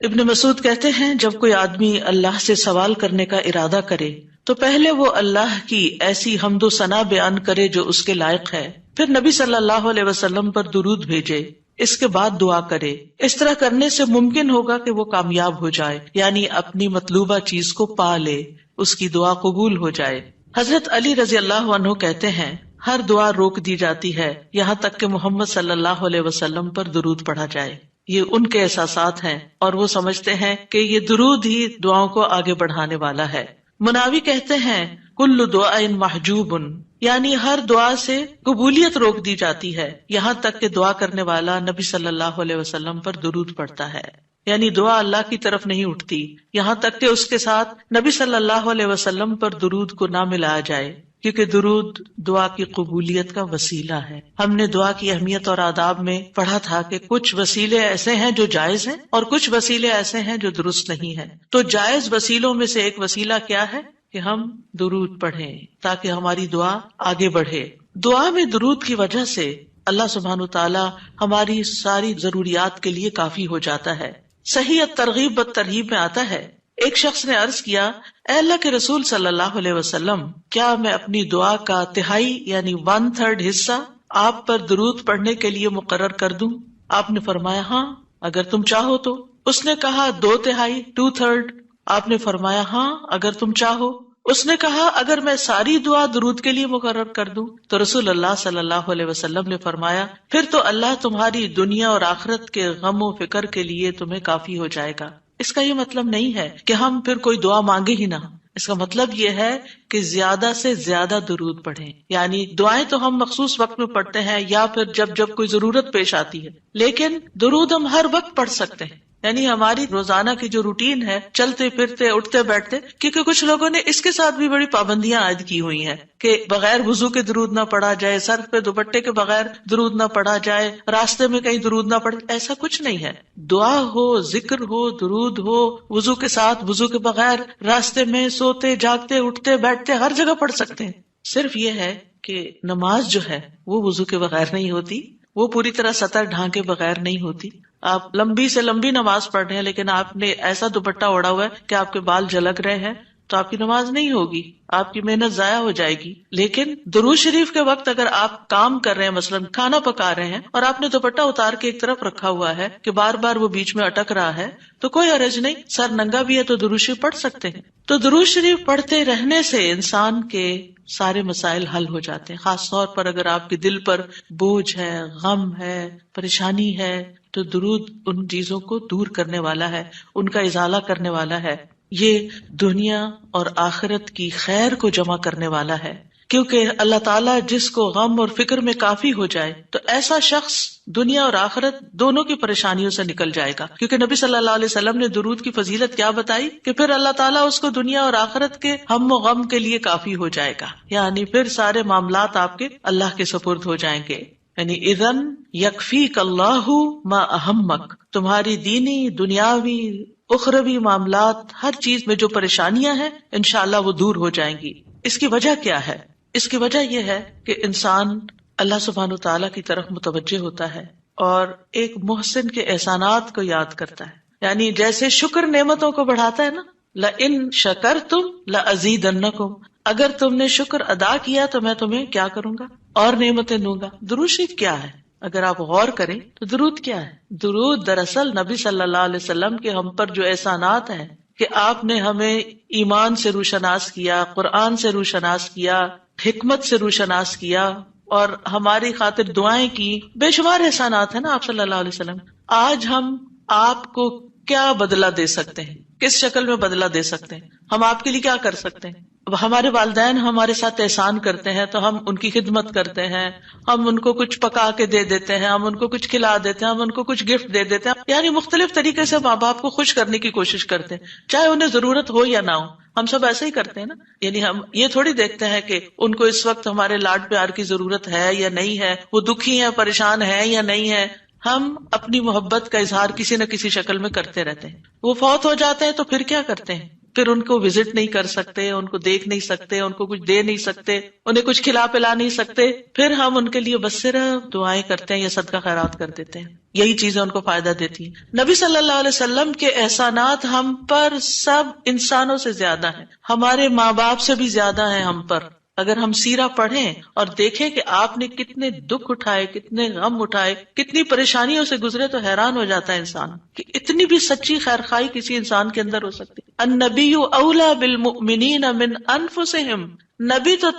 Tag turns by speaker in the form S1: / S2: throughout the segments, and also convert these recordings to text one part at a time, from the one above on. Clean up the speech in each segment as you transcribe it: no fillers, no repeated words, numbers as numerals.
S1: ابن مسعود کہتے ہیں جب کوئی آدمی اللہ سے سوال کرنے کا ارادہ کرے تو پہلے وہ اللہ کی ایسی حمد و ثنا بیان کرے جو اس کے لائق ہے، پھر نبی صلی اللہ علیہ وسلم پر درود بھیجے، اس کے بعد دعا کرے۔ اس طرح کرنے سے ممکن ہوگا کہ وہ کامیاب ہو جائے، یعنی اپنی مطلوبہ چیز کو پا لے، اس کی دعا قبول ہو جائے۔ حضرت علی رضی اللہ عنہ کہتے ہیں ہر دعا روک دی جاتی ہے یہاں تک کہ محمد صلی اللہ علیہ وسلم پر درود پڑھا جائے۔ یہ ان کے احساسات ہیں اور وہ سمجھتے ہیں کہ یہ درود ہی دعاؤں کو آگے بڑھانے والا ہے۔ مناوی کہتے ہیں کل دعاء محجوب، یعنی ہر دعا سے قبولیت روک دی جاتی ہے یہاں تک کہ دعا کرنے والا نبی صلی اللہ علیہ وسلم پر درود پڑھتا ہے، یعنی دعا اللہ کی طرف نہیں اٹھتی یہاں تک کہ اس کے ساتھ نبی صلی اللہ علیہ وسلم پر درود کو نہ ملایا جائے، کیونکہ درود دعا کی قبولیت کا وسیلہ ہے۔ ہم نے دعا کی اہمیت اور آداب میں پڑھا تھا کہ کچھ وسیلے ایسے ہیں جو جائز ہیں اور کچھ وسیلے ایسے ہیں جو درست نہیں ہیں۔ تو جائز وسیلوں میں سے ایک وسیلہ کیا ہے کہ ہم درود پڑھیں تاکہ ہماری دعا آگے بڑھے۔ دعا میں درود کی وجہ سے اللہ سبحانہ وتعالی ہماری ساری ضروریات کے لیے کافی ہو جاتا ہے۔ صحیح الترغیب والترہیب میں آتا ہے ایک شخص نے عرض کیا، اے اللہ کے رسول صلی اللہ علیہ وسلم، کیا میں اپنی دعا کا تہائی یعنی 1/3 حصہ آپ پر درود پڑھنے کے لیے مقرر کر دوں؟ آپ نے فرمایا ہاں اگر تم چاہو تو۔ اس نے کہا 2/3 2/3؟ آپ نے فرمایا ہاں اگر تم چاہو۔ اس نے کہا اگر میں ساری دعا درود کے لیے مقرر کر دوں؟ تو رسول اللہ صلی اللہ علیہ وسلم نے فرمایا پھر تو اللہ تمہاری دنیا اور آخرت کے غم و فکر کے لیے تمہیں کافی ہو جائے گا۔ اس کا یہ مطلب نہیں ہے کہ ہم پھر کوئی دعا مانگے ہی نہ، اس کا مطلب یہ ہے کہ زیادہ سے زیادہ درود پڑھیں، یعنی دعائیں تو ہم مخصوص وقت میں پڑھتے ہیں یا پھر جب کوئی ضرورت پیش آتی ہے، لیکن درود ہم ہر وقت پڑھ سکتے ہیں، یعنی ہماری روزانہ کی جو روٹین ہے، چلتے پھرتے اٹھتے بیٹھتے، کیونکہ کچھ لوگوں نے اس کے ساتھ بھی بڑی پابندیاں عائد کی ہوئی ہیں کہ بغیر وضو کے درود نہ پڑھا جائے، سر پہ دوپٹے کے بغیر درود نہ پڑھا جائے، راستے میں کہیں درود نہ پڑھے۔ ایسا کچھ نہیں ہے، دعا ہو، ذکر ہو، درود ہو، وضو کے ساتھ، وضو کے بغیر، راستے میں، سوتے جاگتے اٹھتے بیٹھتے ہر جگہ پڑھ سکتے ہیں۔ صرف یہ ہے کہ نماز جو ہے وہ وضو کے بغیر نہیں ہوتی، وہ پوری طرح سطر ڈھانکے بغیر نہیں ہوتی۔ آپ لمبی سے لمبی نماز پڑھ رہے ہیں لیکن آپ نے ایسا دوپٹہ اوڑا ہوا ہے کہ آپ کے بال جھلک رہے ہیں تو آپ کی نماز نہیں ہوگی، آپ کی محنت ضائع ہو جائے گی۔ لیکن درود شریف کے وقت اگر آپ کام کر رہے ہیں، مثلا کھانا پکا رہے ہیں اور آپ نے دوپٹہ اتار کے ایک طرف رکھا ہوا ہے کہ بار بار وہ بیچ میں اٹک رہا ہے تو کوئی حرج نہیں، سر ننگا بھی ہے تو درود شریف پڑھ سکتے ہیں۔ تو درود شریف پڑھتے رہنے سے انسان کے سارے مسائل حل ہو جاتے ہیں، خاص طور پر اگر آپ کے دل پر بوجھ ہے، غم ہے، پریشانی ہے تو درود ان چیزوں کو دور کرنے والا ہے، ان کا ازالہ کرنے والا ہے۔ یہ دنیا اور آخرت کی خیر کو جمع کرنے والا ہے، کیونکہ اللہ تعالیٰ جس کو غم اور فکر میں کافی ہو جائے تو ایسا شخص دنیا اور آخرت دونوں کی پریشانیوں سے نکل جائے گا، کیونکہ نبی صلی اللہ علیہ وسلم نے درود کی فضیلت کیا بتائی کہ پھر اللہ تعالیٰ اس کو دنیا اور آخرت کے ہم و غم کے لیے کافی ہو جائے گا، یعنی پھر سارے معاملات آپ کے اللہ کے سپرد ہو جائیں گے۔ یعنی اذن یکفیک اللہ ما اہمک، تمہاری دینی، دنیاوی، اخروی معاملات، ہر چیز میں جو پریشانیاں ہیں انشاءاللہ وہ دور ہو جائیں گی۔ اس کی وجہ کیا ہے؟ اس کی وجہ یہ ہے کہ انسان اللہ سبحانہ وتعالیٰ کی طرف متوجہ ہوتا ہے اور ایک محسن کے احسانات کو یاد کرتا ہے، یعنی جیسے شکر نعمتوں کو بڑھاتا ہے نا، لَإِن شَكَرْتُمْ لَأَزِيدَنَّكُمْ، اگر تم نے شکر ادا کیا تو میں تمہیں کیا کروں گا؟ اور نعمتیں دوں گا۔ درود شریف کیا ہے؟ اگر آپ غور کریں تو درود کیا ہے؟ درود دراصل نبی صلی اللہ علیہ وسلم کے ہم پر جو احسانات ہیں کہ آپ نے ہمیں ایمان سے روشناس کیا، قرآن سے روشناس کیا، حکمت سے روشناس کیا اور ہماری خاطر دعائیں کی، بے شمار احسانات ہیں نا آپ صلی اللہ علیہ وسلم۔ آج ہم آپ کو کیا بدلہ دے سکتے ہیں؟ کس شکل میں بدلہ دے سکتے ہیں؟ ہم آپ کے لیے کیا کر سکتے ہیں؟ اب ہمارے والدین ہمارے ساتھ احسان کرتے ہیں تو ہم ان کی خدمت کرتے ہیں، ہم ان کو کچھ پکا کے دے دیتے ہیں، ہم ان کو کچھ کھلا دیتے ہیں، ہم ان کو کچھ گفٹ دے دیتے ہیں، یعنی مختلف طریقے سے ماں باپ کو خوش کرنے کی کوشش کرتے ہیں، چاہے انہیں ضرورت ہو یا نہ ہو۔ ہم سب ایسے ہی کرتے ہیں نا، یعنی ہم یہ تھوڑی دیکھتے ہیں کہ ان کو اس وقت ہمارے لاڈ پیار کی ضرورت ہے یا نہیں ہے، وہ دکھی ہیں، پریشان ہیں یا نہیں ہے۔ ہم اپنی محبت کا اظہار کسی نہ کسی شکل میں کرتے رہتے ہیں۔ وہ فوت ہو جاتے ہیں تو پھر کیا کرتے ہیں؟ پھر ان کو وزٹ نہیں کر سکتے، ان کو دیکھ نہیں سکتے، ان کو کچھ دے نہیں سکتے، انہیں کچھ کھلا پلا نہیں سکتے، پھر ہم ان کے لیے بس صرف دعائیں کرتے ہیں یا صدقہ خیرات کر دیتے ہیں. یہی چیزیں ان کو فائدہ دیتی ہیں. نبی صلی اللہ علیہ وسلم کے احسانات ہم پر سب انسانوں سے زیادہ ہیں، ہمارے ماں باپ سے بھی زیادہ ہیں ہم پر. اگر ہم سیرہ پڑھیں اور دیکھیں کہ آپ نے کتنے دکھ اٹھائے، کتنے غم اٹھائے، کتنی پریشانیوں سے گزرے، تو حیران ہو جاتا ہے انسان کہ اتنی بھی سچی خیرخواہی کسی انسان کے اندر ہو سکتی. النبی اولی بالمؤمنین من انفسہم، نبی تو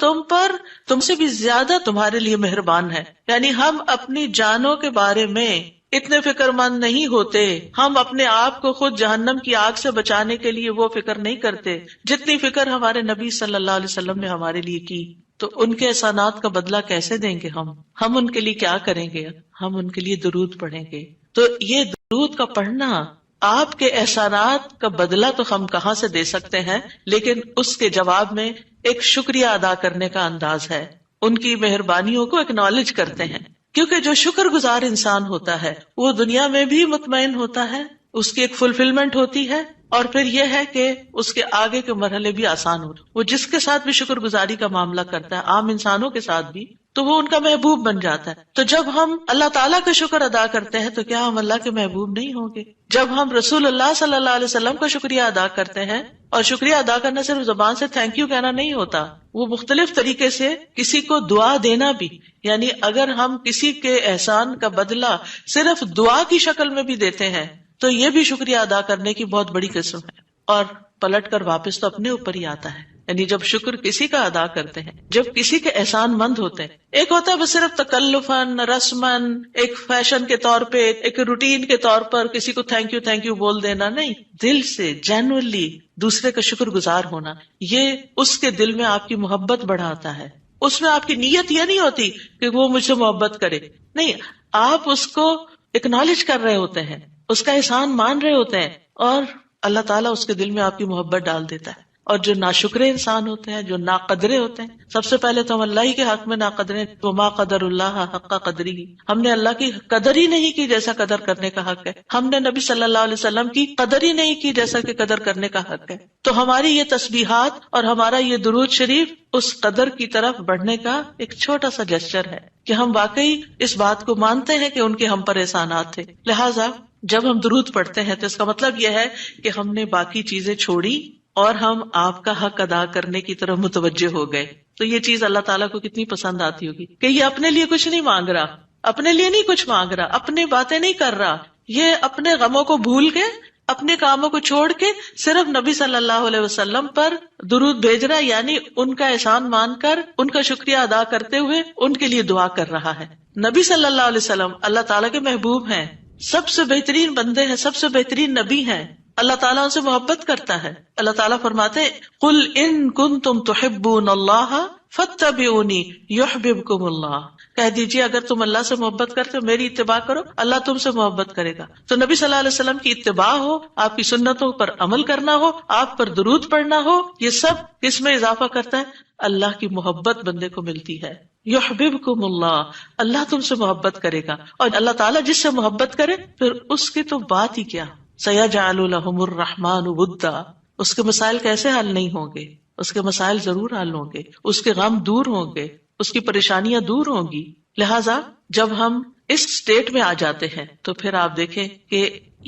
S1: تم سے بھی زیادہ تمہارے لیے مہربان ہے. یعنی ہم اپنی جانوں کے بارے میں اتنے فکر مند نہیں ہوتے، ہم اپنے آپ کو خود جہنم کی آگ سے بچانے کے لیے وہ فکر نہیں کرتے جتنی فکر ہمارے نبی صلی اللہ علیہ وسلم نے ہمارے لیے کی. تو ان کے احسانات کا بدلہ کیسے دیں گے ہم ان کے لیے کیا کریں گے؟ ہم ان کے لیے درود پڑھیں گے. تو یہ درود کا پڑھنا آپ کے احسانات کا بدلہ تو ہم کہاں سے دے سکتے ہیں، لیکن اس کے جواب میں ایک شکریہ ادا کرنے کا انداز ہے، ان کی مہربانیوں کو اکنالج کرتے ہیں. کیونکہ جو شکر گزار انسان ہوتا ہے وہ دنیا میں بھی مطمئن ہوتا ہے، اس کی ایک فلفلمنٹ ہوتی ہے، اور پھر یہ ہے کہ اس کے آگے کے مرحلے بھی آسان ہوتے. وہ جس کے ساتھ بھی شکر گزاری کا معاملہ کرتا ہے، عام انسانوں کے ساتھ بھی، تو وہ ان کا محبوب بن جاتا ہے. تو جب ہم اللہ تعالیٰ کا شکر ادا کرتے ہیں تو کیا ہم اللہ کے محبوب نہیں ہوں گے؟ جب ہم رسول اللہ صلی اللہ علیہ وسلم کا شکریہ ادا کرتے ہیں، اور شکریہ ادا کرنا صرف زبان سے تھینک یو کہنا نہیں ہوتا، وہ مختلف طریقے سے کسی کو دعا دینا بھی. یعنی اگر ہم کسی کے احسان کا بدلہ صرف دعا کی شکل میں بھی دیتے ہیں تو یہ بھی شکریہ ادا کرنے کی بہت بڑی قسم ہے. اور پلٹ کر واپس تو اپنے اوپر ہی آتا ہے. یعنی جب شکر کسی کا ادا کرتے ہیں، جب کسی کے احسان مند ہوتے ہیں، ایک ہوتا ہے بس صرف تکلفاً رسماً ایک فیشن کے طور پہ، ایک روٹین کے طور پر کسی کو تھینک یو بول دینا، نہیں، دل سے جینوئنلی دوسرے کا شکر گزار ہونا، یہ اس کے دل میں آپ کی محبت بڑھاتا ہے. اس میں آپ کی نیت یہ نہیں ہوتی کہ وہ مجھ سے محبت کرے، نہیں، آپ اس کو اکنالج کر رہے ہوتے ہیں، اس کا احسان مان رہے ہوتے ہیں، اور اللہ تعالیٰ اس کے دل میں آپ کی محبت ڈال دیتا ہے. اور جو ناشکرے انسان ہوتے ہیں، جو ناقدرے ہوتے ہیں، سب سے پہلے تو ہم اللہ ہی کے حق میں ناقدرے، وما قدر اللہ حق قدری، ہم نے اللہ کی قدر ہی نہیں کی جیسا قدر کرنے کا حق ہے. ہم نے نبی صلی اللہ علیہ وسلم کی قدر ہی نہیں کی جیسا کہ قدر کرنے کا حق ہے. تو ہماری یہ تسبیحات اور ہمارا یہ درود شریف اس قدر کی طرف بڑھنے کا ایک چھوٹا سا جسچر ہے کہ ہم واقعی اس بات کو مانتے ہیں کہ ان کے ہم پر احسانات تھے. لہٰذا جب ہم درود پڑھتے ہیں تو اس کا مطلب یہ ہے کہ ہم نے باقی چیزیں چھوڑی اور ہم آپ کا حق ادا کرنے کی طرف متوجہ ہو گئے. تو یہ چیز اللہ تعالیٰ کو کتنی پسند آتی ہوگی کہ یہ اپنے لیے کچھ نہیں مانگ رہا، اپنے لیے نہیں کچھ مانگ رہا، اپنی باتیں نہیں کر رہا، یہ اپنے غموں کو بھول کے، اپنے کاموں کو چھوڑ کے صرف نبی صلی اللہ علیہ وسلم پر درود بھیج رہا، یعنی ان کا احسان مان کر ان کا شکریہ ادا کرتے ہوئے ان کے لیے دعا کر رہا ہے. نبی صلی اللہ علیہ وسلم اللہ تعالیٰ کے محبوب ہیں، سب سے بہترین بندے ہیں، سب سے بہترین نبی ہیں. اللہ تعالیٰ ان سے محبت کرتا ہے. اللہ تعالیٰ فرماتے ہیں قل ان کنتم تحبون اللہ فاتبعونی یحببکم اللہ، کہہ دیجیے اگر تم اللہ سے محبت کرتے ہو میری اتباع کرو، اللہ تم سے محبت کرے گا. تو نبی صلی اللہ علیہ وسلم کی اتباع ہو، آپ کی سنتوں پر عمل کرنا ہو، آپ پر درود پڑھنا ہو، یہ سب کس میں اضافہ کرتا ہے؟ اللہ کی محبت بندے کو ملتی ہے. یحببکم اللہ، اللہ تم سے محبت کرے گا. اور اللہ تعالیٰ جس سے محبت کرے پھر اس کی تو بات ہی کیا، سیجعل لهم الرحمن ودا، اس کے مسائل کیسے حل نہیں ہوں گے؟ اس کے مسائل ضرور حل ہوں گے، اس کے غم دور ہوں گے، اس کی پریشانیاں دور ہوں گی. لہٰذا جب ہم اس سٹیٹ میں آ جاتے ہیں تو پھر آپ دیکھیں کہ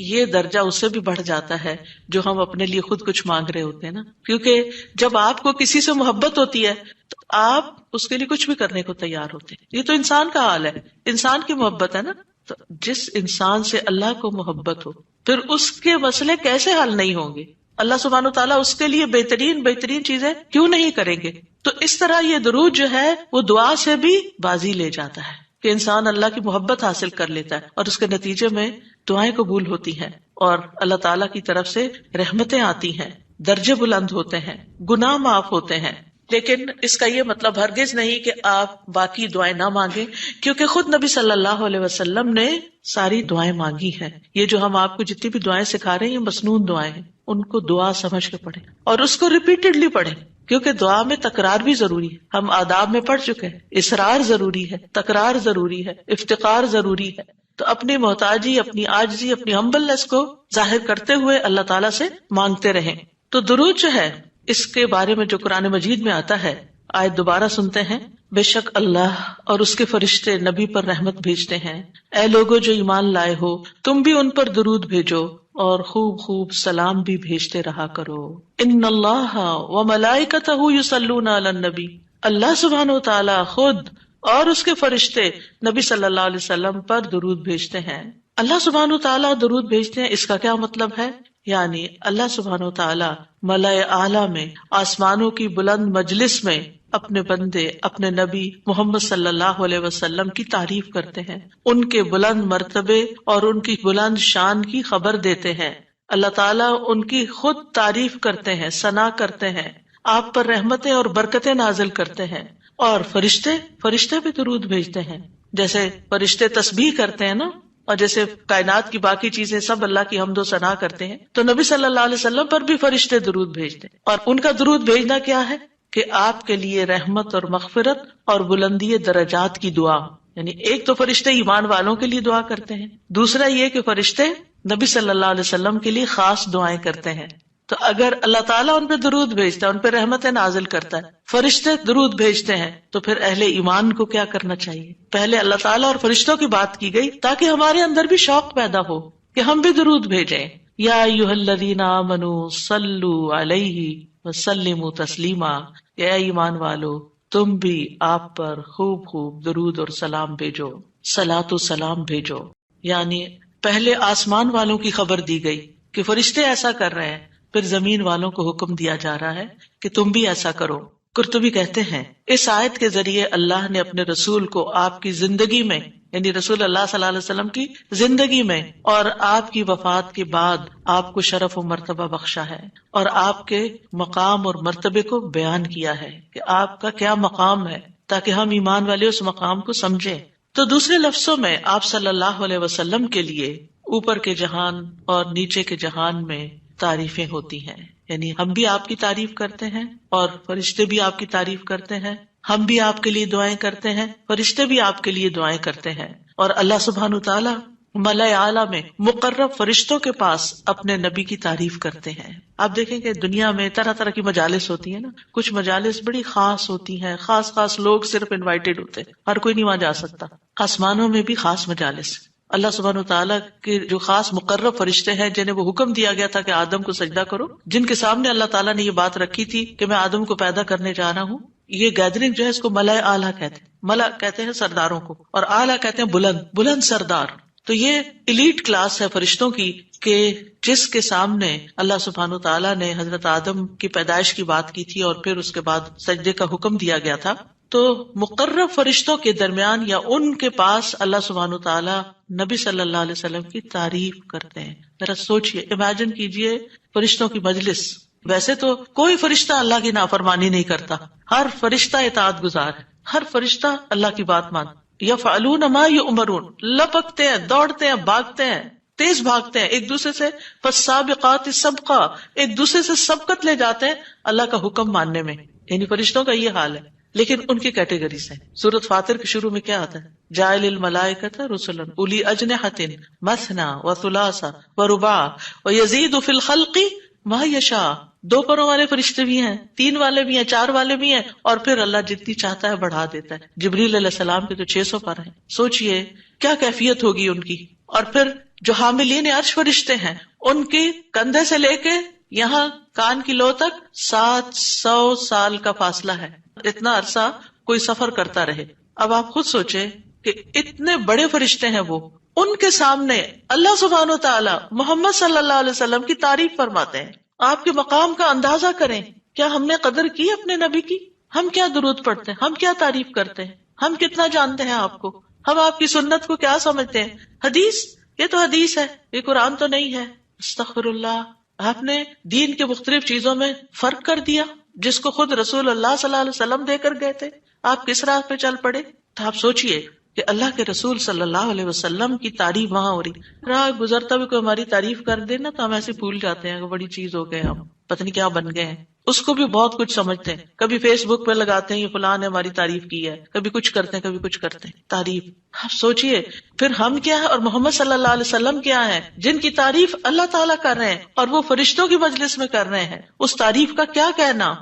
S1: یہ درجہ اس سے بھی بڑھ جاتا ہے جو ہم اپنے لیے خود کچھ مانگ رہے ہوتے ہیں نا. کیونکہ جب آپ کو کسی سے محبت ہوتی ہے تو آپ اس کے لیے کچھ بھی کرنے کو تیار ہوتے ہیں. یہ تو انسان کا حال ہے، انسان کی محبت ہے نا. تو جس انسان سے اللہ کو محبت ہو پھر اس کے مسئلے کیسے حل نہیں ہوں گے؟ اللہ سبحانہ وتعالیٰ اس کے لیے بہترین چیزیں کیوں نہیں کریں گے؟ تو اس طرح یہ درود جو ہے وہ دعا سے بھی بازی لے جاتا ہے کہ انسان اللہ کی محبت حاصل کر لیتا ہے، اور اس کے نتیجے میں دعائیں قبول ہوتی ہیں اور اللہ تعالیٰ کی طرف سے رحمتیں آتی ہیں، درجے بلند ہوتے ہیں، گناہ معاف ہوتے ہیں. لیکن اس کا یہ مطلب ہرگز نہیں کہ آپ باقی دعائیں نہ مانگیں، کیونکہ خود نبی صلی اللہ علیہ وسلم نے ساری دعائیں مانگی ہیں. یہ جو ہم آپ کو جتنی بھی دعائیں سکھا رہے ہیں یہ مسنون دعائیں ہیں، ان کو دعا سمجھ کے پڑھیں اور اس کو ریپیٹڈلی پڑھیں، کیونکہ دعا میں تکرار بھی ضروری ہے. ہم آداب میں پڑھ چکے ہیں، اصرار ضروری ہے، تکرار ضروری ہے، افتقار ضروری ہے. تو اپنی محتاجی، اپنی عاجزی، اپنی ہمبلنس کو ظاہر کرتے ہوئے اللہ تعالیٰ سے مانگتے رہیں. تو درود جو ہے اس کے بارے میں جو قرآن مجید میں آتا ہے، آیت دوبارہ سنتے ہیں. بے شک اللہ اور اس کے فرشتے نبی پر رحمت بھیجتے ہیں. اے لوگو جو ایمان لائے ہو، تم بھی ان پر درود بھیجو اور خوب خوب سلام بھی بھیجتے رہا کرو. ان اللہ وملائکتہ یصلون علی النبی، اللہ سبحانہ وتعالی خود اور اس کے فرشتے نبی صلی اللہ علیہ وسلم پر درود بھیجتے ہیں. اللہ سبحانہ وتعالی درود بھیجتے ہیں، اس کا کیا مطلب ہے؟ یعنی اللہ سبحانہ وتعالی ملائے اعلیٰ میں، آسمانوں کی بلند مجلس میں اپنے بندے، اپنے نبی محمد صلی اللہ علیہ وسلم کی تعریف کرتے ہیں، ان کے بلند مرتبے اور ان کی بلند شان کی خبر دیتے ہیں. اللہ تعالیٰ ان کی خود تعریف کرتے ہیں، ثنا کرتے ہیں، آپ پر رحمتیں اور برکتیں نازل کرتے ہیں. اور فرشتے بھی درود بھیجتے ہیں. جیسے فرشتے تسبیح کرتے ہیں نا، اور جیسے کائنات کی باقی چیزیں سب اللہ کی حمد و ثنا کرتے ہیں، تو نبی صلی اللہ علیہ وسلم پر بھی فرشتے درود بھیجتے ہیں. اور ان کا درود بھیجنا کیا ہے کہ آپ کے لیے رحمت اور مغفرت اور بلندی درجات کی دعا. یعنی ایک تو فرشتے ایمان والوں کے لیے دعا کرتے ہیں، دوسرا یہ کہ فرشتے نبی صلی اللہ علیہ وسلم کے لیے خاص دعائیں کرتے ہیں. تو اگر اللہ تعالیٰ ان پہ درود بھیجتا ہے، ان پہ رحمتیں نازل کرتا ہے، فرشتے درود بھیجتے ہیں، تو پھر اہل ایمان کو کیا کرنا چاہیے؟ پہلے اللہ تعالیٰ اور فرشتوں کی بات کی گئی تاکہ ہمارے اندر بھی شوق پیدا ہو کہ ہم بھی درود بھیجیں. یا ایھا الذین آمنوا صلوا علیہ وسلموا تسلیما، اے ایمان والو تم بھی آپ پر خوب خوب درود اور سلام بھیجو، صلاۃ و سلام بھیجو. یعنی پہلے آسمان والوں کی خبر دی گئی کہ فرشتے ایسا کر رہے ہیں، پھر زمین والوں کو حکم دیا جا رہا ہے کہ تم بھی ایسا کرو. قرطبی کہتے ہیں اس آیت کے ذریعے اللہ نے اپنے رسول کو آپ کی زندگی میں، یعنی رسول اللہ صلی اللہ علیہ وسلم کی زندگی میں اور آپ کی وفات کے بعد آپ کو شرف و مرتبہ بخشا ہے، اور آپ کے مقام اور مرتبے کو بیان کیا ہے کہ آپ کا کیا مقام ہے، تاکہ ہم ایمان والے اس مقام کو سمجھیں. تو دوسرے لفظوں میں آپ صلی اللہ علیہ وسلم کے لیے اوپر کے جہان اور نیچے کے جہان میں تعریفیں ہوتی ہیں. یعنی ہم بھی آپ کی تعریف کرتے ہیں اور فرشتے بھی آپ کی تعریف کرتے ہیں، ہم بھی آپ کے لیے دعائیں کرتے ہیں، فرشتے بھی آپ کے لیے دعائیں کرتے ہیں. اور اللہ سبحانہ وتعالیٰ ملائے اعلیٰ میں مقرب فرشتوں کے پاس اپنے نبی کی تعریف کرتے ہیں. آپ دیکھیں کہ دنیا میں طرح طرح کی مجالس ہوتی ہیں نا، کچھ مجالس بڑی خاص ہوتی ہیں، خاص لوگ صرف انوائٹڈ ہوتے ہیں، ہر کوئی نہیں وہاں جا سکتا. آسمانوں میں بھی خاص مجالس، اللہ سبحانہ وتعالیٰ کے جو خاص مقرب فرشتے ہیں جنہیں وہ حکم دیا گیا تھا کہ آدم کو سجدہ کرو، جن کے سامنے اللہ تعالیٰ نے یہ بات رکھی تھی کہ میں آدم کو پیدا کرنے جا رہا ہوں. یہ گیدرنگ جو ہے اس کو ملائے اعلیٰ کہتے ہیں. ملا کہتے ہیں سرداروں کو، اور اعلیٰ کہتے ہیں بلند سردار. تو یہ ایلیٹ کلاس ہے فرشتوں کی کہ جس کے سامنے اللہ سبحانہ وتعالیٰ نے حضرت آدم کی پیدائش کی بات کی تھی اور پھر اس کے بعد سجدے کا حکم دیا گیا تھا. تو مقرب فرشتوں کے درمیان یا ان کے پاس اللہ سبحانہ وتعالیٰ نبی صلی اللہ علیہ وسلم کی تعریف کرتے ہیں. ذرا سوچئے، امیجن کیجئے فرشتوں کی مجلس. ویسے تو کوئی فرشتہ اللہ کی نافرمانی نہیں کرتا، ہر فرشتہ اطاعت گزار ہے، ہر فرشتہ اللہ کی بات مانتا. یفعلون ما یؤمرون، لپکتے ہیں، دوڑتے ہیں، بھاگتے ہیں، تیز بھاگتے ہیں ایک دوسرے سے. فالسابقات سبقا، ایک دوسرے سے سبقت لے جاتے ہیں اللہ کا حکم ماننے میں. یعنی فرشتوں کا یہ حال ہے. لیکن ان کی کیٹیگریز ہیں. سورۃ فاطر کے شروع میں کیا آتا ہے؟ جاعل الملائکۃ رسلا اولی اجنحۃ مثنی وثلاث ورباع ویزید فی الخلق ما یشاء. 2 پروں والے فرشتے بھی ہیں، 3 والے بھی ہیں، 4 والے بھی ہیں، اور پھر اللہ جتنی چاہتا ہے بڑھا دیتا ہے. جبریل علیہ السلام کے تو 600 پر ہیں. سوچئے کیا کیفیت ہوگی ان کی. اور پھر جو حاملین عرش فرشتے ہیں ان کے کندھے سے لے کے یہاں کان کی لو تک 700 سال کا فاصلہ ہے. اتنا عرصہ کوئی سفر کرتا رہے. اب آپ خود سوچیں کہ اتنے بڑے فرشتے ہیں وہ، ان کے سامنے اللہ سبحانہ وتعالی محمد صلی اللہ علیہ وسلم کی تعریف فرماتے ہیں. آپ کے مقام کا اندازہ کریں. کیا ہم نے قدر کی اپنے نبی کی؟ ہم کیا درود پڑھتے ہیں، ہم کیا تعریف کرتے ہیں، ہم کتنا جانتے ہیں آپ کو، ہم آپ کی سنت کو کیا سمجھتے ہیں. حدیث، یہ تو حدیث ہے، یہ قرآن تو نہیں ہے. استغفر اللہ. آپ نے دین کے مختلف چیزوں میں فرق کر دیا جس کو خود رسول اللہ صلی اللہ علیہ وسلم دے کر گئے تھے. آپ کس راہ پہ چل پڑے. تو آپ سوچئے کہ اللہ کے رسول صلی اللہ علیہ وسلم کی تعریف وہاں ہو رہی. راہ گزرتا بھی کوئی ہماری تعریف کر دے نا تو ہم ایسے بھول جاتے ہیں کہ بڑی چیز ہو گئے، ہم پتہ نہیں کیا بن گئے ہیں. اس کو بھی بہت کچھ سمجھتے ہیں. کبھی فیس بک پہ لگاتے ہیں یہ فلاں نے ہماری تعریف کی ہے، کبھی کچھ کرتے ہیں کبھی کچھ کرتے ہیں. تعریف آپ سوچئے پھر ہم کیا ہے اور محمد صلی اللہ علیہ وسلم کیا ہے جن کی تعریف اللہ تعالیٰ کر رہے ہیں اور وہ فرشتوں کی مجلس میں کر رہے ہیں. اس تعریف کا کیا کہنا.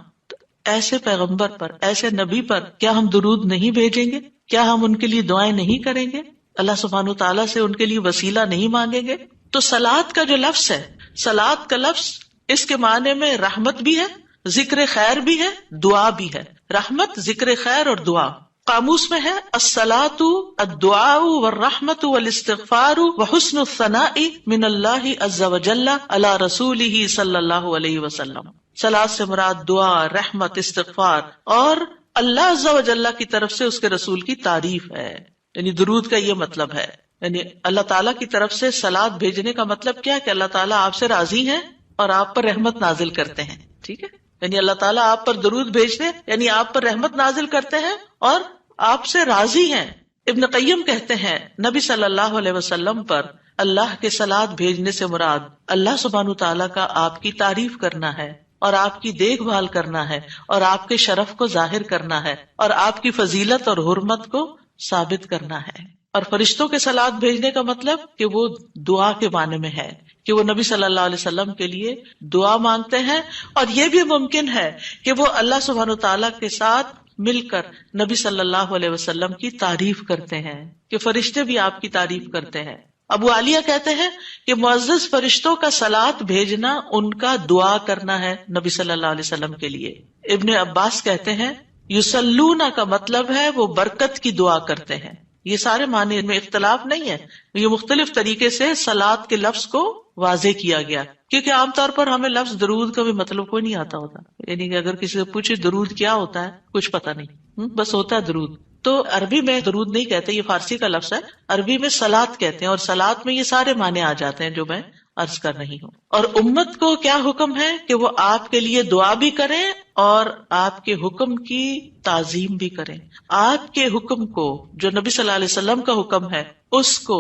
S1: ایسے پیغمبر پر، ایسے نبی پر کیا ہم درود نہیں بھیجیں گے؟ کیا ہم ان کے لیے دعائیں نہیں کریں گے؟ اللہ سبحانہ تعالیٰ سے ان کے لیے وسیلہ نہیں مانگیں گے؟ تو صلاۃ کا جو لفظ ہے، صلاۃ کا لفظ اس کے معنی میں رحمت بھی ہے، ذکر خیر بھی ہے، دعا بھی ہے. رحمت، ذکر خیر اور دعا. قاموس میں ہے الصلاۃ الدعاء والرحمت والاستغفار وحسن الثناء من اللہ عز وجل علی رسولہ صلی اللہ علیہ وسلم. صلاۃ سے مراد دعا، رحمت، استغفار اور اللہ عز وجل کی طرف سے اس کے رسول کی تعریف ہے. یعنی درود کا یہ مطلب ہے، یعنی اللہ تعالیٰ کی طرف سے صلاۃ بھیجنے کا مطلب کیا کہ اللہ تعالیٰ آپ سے راضی ہیں اور آپ پر رحمت نازل کرتے ہیں. ٹھیک ہے، یعنی اللہ تعالیٰ آپ پر درود بھیجتے ہیں، یعنی آپ پر رحمت نازل کرتے ہیں اور آپ سے راضی ہیں. ابن قیم کہتے ہیں نبی صلی اللہ علیہ وسلم پر اللہ کے صلاۃ بھیجنے سے مراد اللہ سبحانہ تعالیٰ کا آپ کی تعریف کرنا ہے اور آپ کی دیکھ بھال کرنا ہے اور آپ کے شرف کو ظاہر کرنا ہے اور آپ کی فضیلت اور حرمت کو ثابت کرنا ہے. اور فرشتوں کے صلاۃ بھیجنے کا مطلب کہ وہ دعا کے معنی میں ہے کہ وہ نبی صلی اللہ علیہ وسلم کے لیے دعا مانگتے ہیں. اور یہ بھی ممکن ہے کہ وہ اللہ سبحانہ تعالیٰ کے ساتھ مل کر نبی صلی اللہ علیہ وسلم کی تعریف کرتے ہیں کہ فرشتے بھی آپ کی تعریف کرتے ہیں. ابو عالیہ کہتے ہیں کہ معزز فرشتوں کا صلاۃ بھیجنا ان کا دعا کرنا ہے نبی صلی اللہ علیہ وسلم کے لیے. ابن عباس کہتے ہیں یصلون کا مطلب ہے وہ برکت کی دعا کرتے ہیں. یہ سارے معنی میں اختلاف نہیں ہے، یہ مختلف طریقے سے صلاۃ کے لفظ کو واضح کیا گیا، کیونکہ عام طور پر ہمیں لفظ درود کا بھی مطلب کوئی نہیں آتا ہوتا. یعنی کہ اگر کسی سے پوچھے درود کیا ہوتا ہے، کچھ پتہ نہیں، بس ہوتا ہے درود. تو عربی میں درود نہیں کہتے، یہ فارسی کا لفظ ہے. عربی میں صلاۃ کہتے ہیں اور صلاۃ میں یہ سارے معنی آ جاتے ہیں جو میں عرض کر رہی ہوں. اور امت کو کیا حکم ہے کہ وہ آپ کے لیے دعا بھی کریں اور آپ کے حکم کی تعظیم بھی کریں. آپ کے حکم کو جو نبی صلی اللہ علیہ وسلم کا حکم ہے اس کو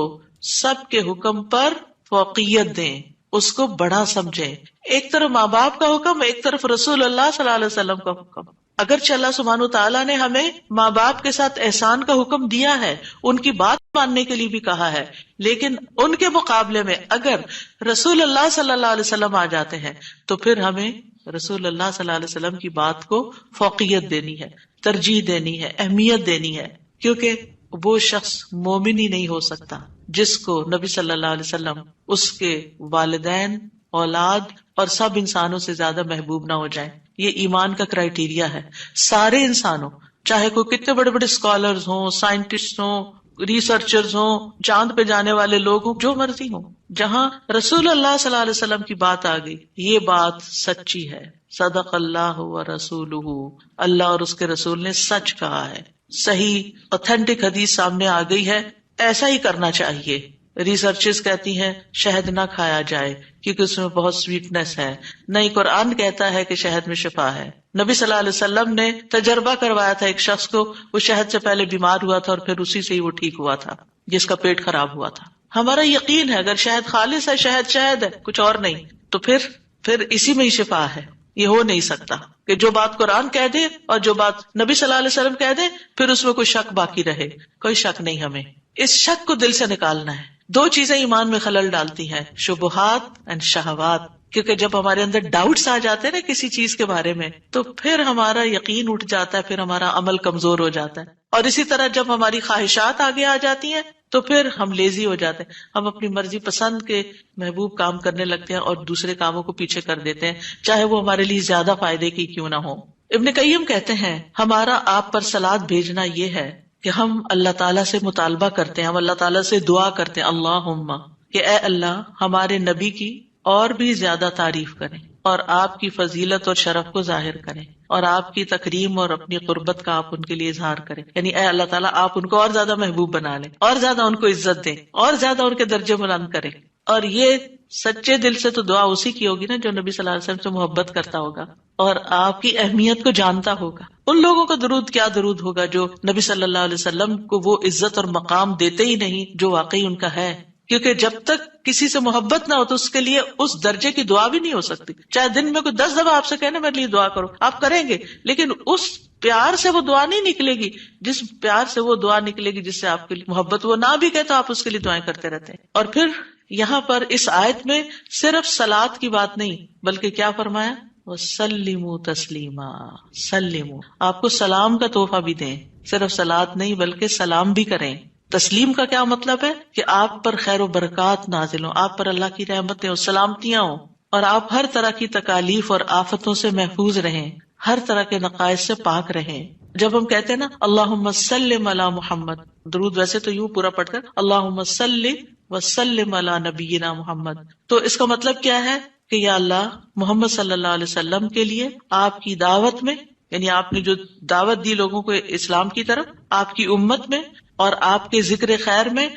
S1: سب کے حکم پر فوقیت دیں، اس کو بڑا سمجھیں. ایک طرف ماں باپ کا حکم، ایک طرف رسول اللہ صلی اللہ علیہ وسلم کا حکم. اگرچہ اللہ سبحانہ تعالیٰ نے ہمیں ماں باپ کے ساتھ احسان کا حکم دیا ہے، ان کی بات ماننے کے لیے بھی کہا ہے، لیکن ان کے مقابلے میں اگر رسول اللہ صلی اللہ علیہ وسلم آ جاتے ہیں تو پھر ہمیں رسول اللہ صلی اللہ علیہ وسلم کی بات کو فوقیت دینی ہے، ترجیح دینی ہے، اہمیت دینی ہے. کیونکہ وہ شخص مومن ہی نہیں ہو سکتا جس کو نبی صلی اللہ علیہ وسلم اس کے والدین، اولاد اور سب انسانوں سے زیادہ محبوب نہ ہو جائیں. یہ ایمان کا کرائیٹیریا ہے. سارے انسانوں، چاہے کوئی کتنے بڑے بڑے اسکالرز ہوں، سائنٹسٹ ہوں، ریسرچرز ہوں، چاند پہ جانے والے لوگ ہوں، جو مرضی ہوں، جہاں رسول اللہ صلی اللہ علیہ وسلم کی بات آ گئی، یہ بات سچی ہے. صدق اللہ و رسولہ، اللہ اور اس کے رسول نے سچ کہا ہے. صحیح اوتھینٹک حدیث سامنے آ گئی ہے، ایسا ہی کرنا چاہیے. ریسرچز کہتی ہیں شہد نہ کھایا جائے کیونکہ اس میں بہت سویٹنس ہے. نہیں، قرآن کہتا ہے کہ شہد میں شفا ہے. نبی صلی اللہ علیہ وسلم نے تجربہ کروایا تھا ایک شخص کو، وہ شہد سے پہلے بیمار ہوا تھا اور پھر اسی سے ہی وہ ٹھیک ہوا تھا جس کا پیٹ خراب ہوا تھا. ہمارا یقین ہے اگر شہد خالص ہے، شہد شہد ہے، کچھ اور نہیں، تو پھر اسی میں ہی شفا ہے. یہ ہو نہیں سکتا کہ جو بات قرآن کہہ دے اور جو بات نبی صلی اللہ علیہ وسلم کہہ دے پھر اس میں کوئی شک باقی رہے. کوئی شک نہیں. ہمیں اس شک کو دل سے نکالنا ہے. دو چیزیں ایمان میں خلل ڈالتی ہیں، شبہات اینڈ شہوات. کیونکہ جب ہمارے اندر ڈاؤٹس آ جاتے ہیں نا کسی چیز کے بارے میں تو پھر ہمارا یقین اٹھ جاتا ہے، پھر ہمارا عمل کمزور ہو جاتا ہے. اور اسی طرح جب ہماری خواہشات آگے آ جاتی ہیں تو پھر ہم لیزی ہو جاتے ہیں، ہم اپنی مرضی پسند کے محبوب کام کرنے لگتے ہیں اور دوسرے کاموں کو پیچھے کر دیتے ہیں، چاہے وہ ہمارے لیے زیادہ فائدے کی کیوں نہ ہو. ابن قیم کہتے ہیں ہمارا آپ پر صلاۃ بھیجنا یہ ہے کہ ہم اللہ تعالیٰ سے مطالبہ کرتے ہیں، ہم اللہ تعالیٰ سے دعا کرتے ہیں، اللہم، کہ اے اللہ ہمارے نبی کی اور بھی زیادہ تعریف کریں اور آپ کی فضیلت اور شرف کو ظاہر کریں اور آپ کی تکریم اور اپنی قربت کا آپ ان کے لیے اظہار کریں. یعنی اے اللہ تعالیٰ آپ ان کو اور زیادہ محبوب بنا لیں، اور زیادہ ان کو عزت دیں، اور زیادہ ان کے درجے بلند کریں. اور یہ سچے دل سے تو دعا اسی کی ہوگی نا جو نبی صلی اللہ علیہ وسلم سے محبت کرتا ہوگا اور آپ کی اہمیت کو جانتا ہوگا. ان لوگوں کا درود کیا درود ہوگا جو نبی صلی اللہ علیہ وسلم کو وہ عزت اور مقام دیتے ہی نہیں جو واقعی ان کا ہے. کیونکہ جب تک کسی سے محبت نہ ہو تو اس کے لیے اس درجے کی دعا بھی نہیں ہو سکتی. چاہے دن میں کوئی 10 دفعہ آپ سے کہنا میرے لیے دعا کرو، آپ کریں گے، لیکن اس پیار سے وہ دعا نہیں نکلے گی جس پیار سے وہ دعا نکلے گی جس سے آپ کے لیے محبت. وہ نہ بھی کہ تو آپ اس کے لیے دعائیں کرتے رہتے ہیں. اور پھر یہاں پر اس آیت میں صرف صلاۃ کی بات نہیں بلکہ کیا فرمایا، وَسَلِّمُوا تَسْلِيمًا. سلموا، آپ کو سلام کا تحفہ بھی دیں، صرف صلاۃ نہیں بلکہ سلام بھی کریں. تسلیم کا کیا مطلب ہے کہ آپ پر خیر و برکات نازل ہوں، آپ پر اللہ کی رحمتیں اور سلامتیاں ہوں، اور آپ ہر طرح کی تکالیف اور آفتوں سے محفوظ رہیں، ہر طرح کے نقائص سے پاک رہیں. جب ہم کہتے ہیں نا اللہم سلم علی محمد، درود ویسے تو یوں پورا پڑھتے ہیں اللہم صلی وسلم علی نبینا محمد، تو اس کا مطلب کیا ہے کہ یا اللہ محمد صلی اللہ علیہ وسلم کے لیے آپ کی دعوت میں، یعنی آپ نے جو دعوت دی لوگوں کو اسلام کی طرف، آپ کی امت میں اور آپ کے ذکر خیر میں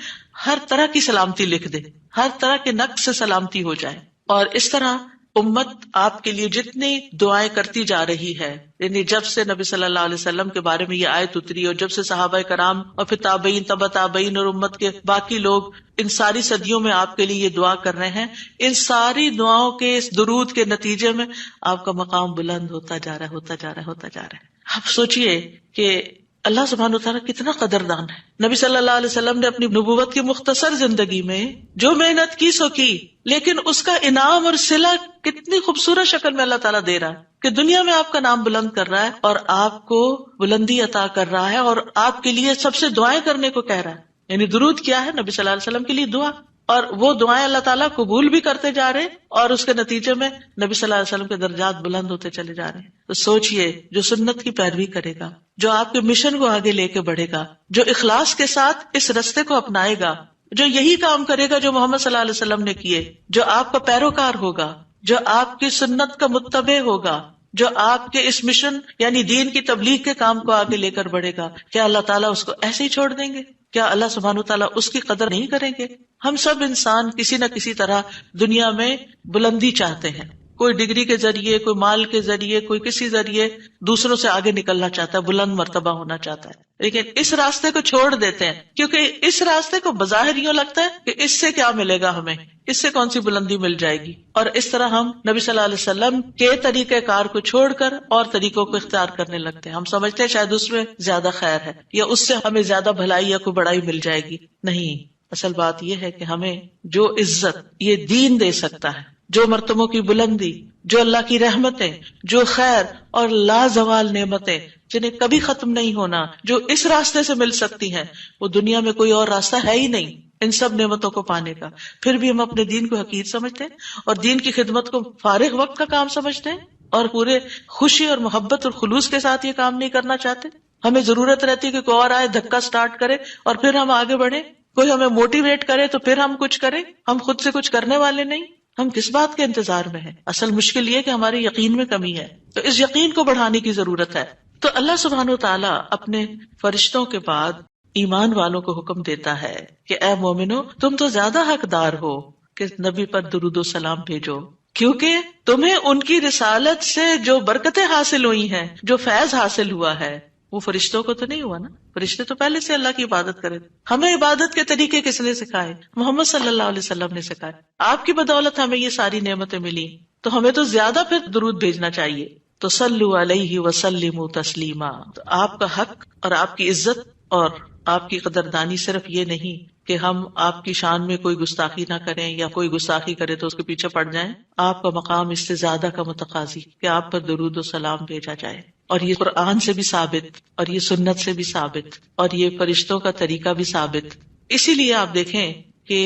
S1: ہر طرح کی سلامتی لکھ دے، ہر طرح کے نقص سے سلامتی ہو جائے. اور اس طرح امت آپ کے لیے جتنی دعائیں کرتی جا رہی ہے، یعنی جب سے نبی صلی اللہ علیہ وسلم کے بارے میں یہ آیت اتری اور جب سے صحابہ کرام اور پھر تابعین تبع تابعین اور امت کے باقی لوگ ان ساری صدیوں میں آپ کے لیے یہ دعا کر رہے ہیں، ان ساری دعاؤں کے اس درود کے نتیجے میں آپ کا مقام بلند ہوتا جا رہا ہے، ہوتا جا رہا ہے، ہوتا جا رہا ہے. آپ سوچئے کہ اللہ سبحانہ وتعالیٰ کتنا قدردان ہے. نبی صلی اللہ علیہ وسلم نے اپنی نبوت کی مختصر زندگی میں جو محنت کی سو کی، لیکن اس کا انعام اور صلہ کتنی خوبصورت شکل میں اللہ تعالیٰ دے رہا ہے کہ دنیا میں آپ کا نام بلند کر رہا ہے اور آپ کو بلندی عطا کر رہا ہے اور آپ کے لیے سب سے دعائیں کرنے کو کہہ رہا ہے. یعنی درود کیا ہے؟ نبی صلی اللہ علیہ وسلم کے لیے دعا، اور وہ دعائیں اللہ تعالیٰ قبول بھی کرتے جا رہے ہیں اور اس کے نتیجے میں نبی صلی اللہ علیہ وسلم کے درجات بلند ہوتے چلے جا رہے ہیں. تو سوچئے جو سنت کی پیروی کرے گا، جو آپ کے مشن کو آگے لے کے بڑھے گا، جو اخلاص کے ساتھ اس رستے کو اپنائے گا، جو یہی کام کرے گا جو محمد صلی اللہ علیہ وسلم نے کیے، جو آپ کا پیروکار ہوگا، جو آپ کی سنت کا متبع ہوگا، جو آپ کے اس مشن یعنی دین کی تبلیغ کے کام کو آگے لے کر بڑھے گا، کیا اللہ تعالیٰ اس کو ایسے ہی چھوڑ دیں گے؟ کیا اللہ سبحانہ وتعالیٰ اس کی قدر نہیں کریں گے؟ ہم سب انسان کسی نہ کسی طرح دنیا میں بلندی چاہتے ہیں، کوئی ڈگری کے ذریعے، کوئی مال کے ذریعے، کوئی کسی ذریعے دوسروں سے آگے نکلنا چاہتا ہے، بلند مرتبہ ہونا چاہتا ہے. لیکن اس راستے کو چھوڑ دیتے ہیں کیونکہ اس راستے کو بظاہر یوں لگتا ہے کہ اس سے کیا ملے گا ہمیں، اس سے کون سی بلندی مل جائے گی، اور اس طرح ہم نبی صلی اللہ علیہ وسلم کے طریقہ کار کو چھوڑ کر اور طریقوں کو اختیار کرنے لگتے ہیں. ہم سمجھتے ہیں شاید اس میں زیادہ خیر ہے یا اس سے ہمیں زیادہ بھلائی یا کوئی بڑائی مل جائے گی. نہیں، اصل بات یہ ہے کہ ہمیں جو عزت یہ دین دے سکتا ہے، جو مرتبوں کی بلندی، جو اللہ کی رحمتیں، جو خیر اور لازوال نعمتیں جنہیں کبھی ختم نہیں ہونا، جو اس راستے سے مل سکتی ہیں، وہ دنیا میں کوئی اور راستہ ہے ہی نہیں ان سب نعمتوں کو پانے کا. پھر بھی ہم اپنے دین کو حقیر سمجھتے ہیں اور دین کی خدمت کو فارغ وقت کا کام سمجھتے ہیں اور پورے خوشی اور محبت اور خلوص کے ساتھ یہ کام نہیں کرنا چاہتے. ہمیں ضرورت رہتی ہے کہ کوئی اور آئے، دھکا سٹارٹ کرے اور پھر ہم آگے بڑھیں، کوئی ہمیں موٹیویٹ کرے تو پھر ہم کچھ کریں. ہم خود سے کچھ کرنے والے نہیں. ہم کس بات کے انتظار میں ہیں؟ اصل مشکل یہ کہ ہمارے یقین میں کمی ہے، تو اس یقین کو بڑھانے کی ضرورت ہے. تو اللہ سبحانہ وتعالیٰ اپنے فرشتوں کے بعد ایمان والوں کو حکم دیتا ہے کہ اے مومنو، تم تو زیادہ حقدار ہو کہ نبی پر درود و سلام بھیجو، کیونکہ تمہیں ان کی رسالت سے جو برکتیں حاصل ہوئی ہیں، جو فیض حاصل ہوا ہے، وہ فرشتوں کو تو نہیں ہوا نا. فرشتے تو پہلے سے اللہ کی عبادت کرے. ہمیں عبادت کے طریقے کس نے سکھائے؟ محمد صلی اللہ علیہ وسلم نے سکھائے. آپ کی بدولت ہمیں یہ ساری نعمتیں ملی، تو ہمیں تو زیادہ پھر درود بھیجنا چاہیے. تو صلو علیہ وسلموا تسلیما. تو آپ کا حق اور آپ کی عزت اور آپ کی قدردانی صرف یہ نہیں کہ ہم آپ کی شان میں کوئی گستاخی نہ کریں یا کوئی گستاخی کرے تو اس کے پیچھے پڑ جائیں. آپ کا مقام اس سے زیادہ کا متقاضی کہ آپ پر درود و سلام بھیجا جائے. اور یہ قرآن سے بھی ثابت، اور یہ سنت سے بھی ثابت، اور یہ فرشتوں کا طریقہ بھی ثابت. اسی لیے آپ دیکھیں کہ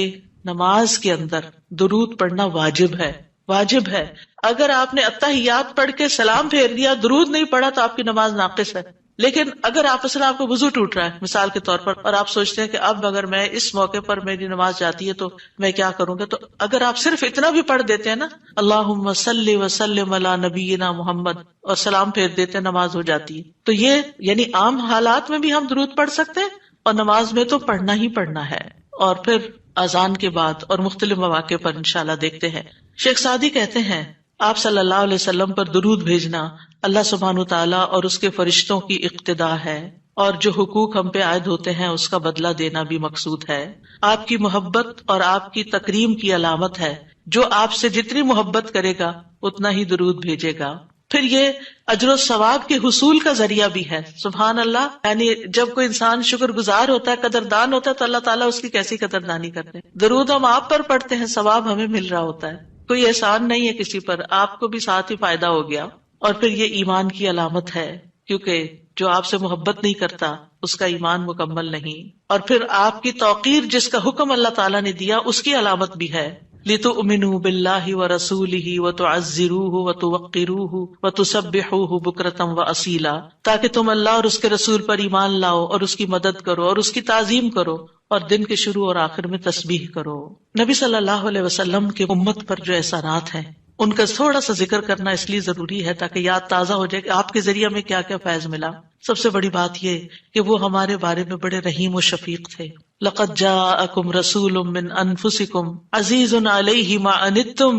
S1: نماز کے اندر درود پڑھنا واجب ہے. واجب ہے. اگر آپ نے اتحیات پڑھ کے سلام پھیر دیا، درود نہیں پڑھا، تو آپ کی نماز ناقص ہے. لیکن اگر آپ کو وضو ٹوٹ رہا ہے مثال کے طور پر، اور آپ سوچتے ہیں کہ اب اگر میں اس موقع پر میری نماز جاتی ہے تو میں کیا کروں گا، تو اگر آپ صرف اتنا بھی پڑھ دیتے ہیں نا، اللہم صلی وسلم علی نبینا محمد، اور سلام پھیر دیتے ہیں، نماز ہو جاتی ہے. تو یہ یعنی عام حالات میں بھی ہم درود پڑھ سکتے ہیں اور نماز میں تو پڑھنا ہی پڑھنا ہے. اور پھر اذان کے بعد اور مختلف مواقع پر انشاءاللہ دیکھتے ہیں. شیخ سعدی کہتے ہیں آپ صلی اللہ علیہ وسلم پر درود بھیجنا اللہ سبحانہ تعالیٰ اور اس کے فرشتوں کی اقتدا ہے، اور جو حقوق ہم پہ عائد ہوتے ہیں اس کا بدلہ دینا بھی مقصود ہے. آپ کی محبت اور آپ کی تکریم کی علامت ہے. جو آپ سے جتنی محبت کرے گا اتنا ہی درود بھیجے گا. پھر یہ اجر و ثواب کے حصول کا ذریعہ بھی ہے. سبحان اللہ، یعنی جب کوئی انسان شکر گزار ہوتا ہے، قدردان ہوتا ہے، تو اللہ تعالیٰ اس کی کیسی قدردانی کرتے ہیں. درود ہم آپ پر پڑھتے ہیں، ثواب ہمیں مل رہا ہوتا ہے. کوئی احسان نہیں ہے کسی پر، آپ کو بھی ساتھ ہی فائدہ ہو گیا. اور پھر یہ ایمان کی علامت ہے، کیونکہ جو آپ سے محبت نہیں کرتا اس کا ایمان مکمل نہیں. اور پھر آپ کی توقیر جس کا حکم اللہ تعالیٰ نے دیا اس کی علامت بھی ہے. لِتُؤْمِنُوا بِاللَّهِ وَرَسُولِهِ وَتُعَزِّرُوهُ وَتُوَقِّرُوهُ وَتُسَبِّحُوهُ بُكْرَةً وَأَصِيلًا، تاکہ تم اللہ اور اس کے رسول پر ایمان لاؤ اور اس کی مدد کرو اور اس کی تعظیم کرو اور دن کے شروع اور آخر میں تسبیح کرو. نبی صلی اللہ علیہ وسلم کے امت پر جو احسانات ہیں ان کا تھوڑا سا ذکر کرنا اس لیے ضروری ہے تاکہ یاد تازہ ہو جائے کہ آپ کے ذریعے میں کیا کیا فیض ملا. سب سے بڑی بات یہ کہ وہ ہمارے بارے میں بڑے رحیم و شفیق تھے. لَقَدْ جَاءَكُمْ رَسُولٌ مِّنْ أَنفُسِكُمْ عَزِيزٌ عَلَيْهِ مَا عَنِتُّمْ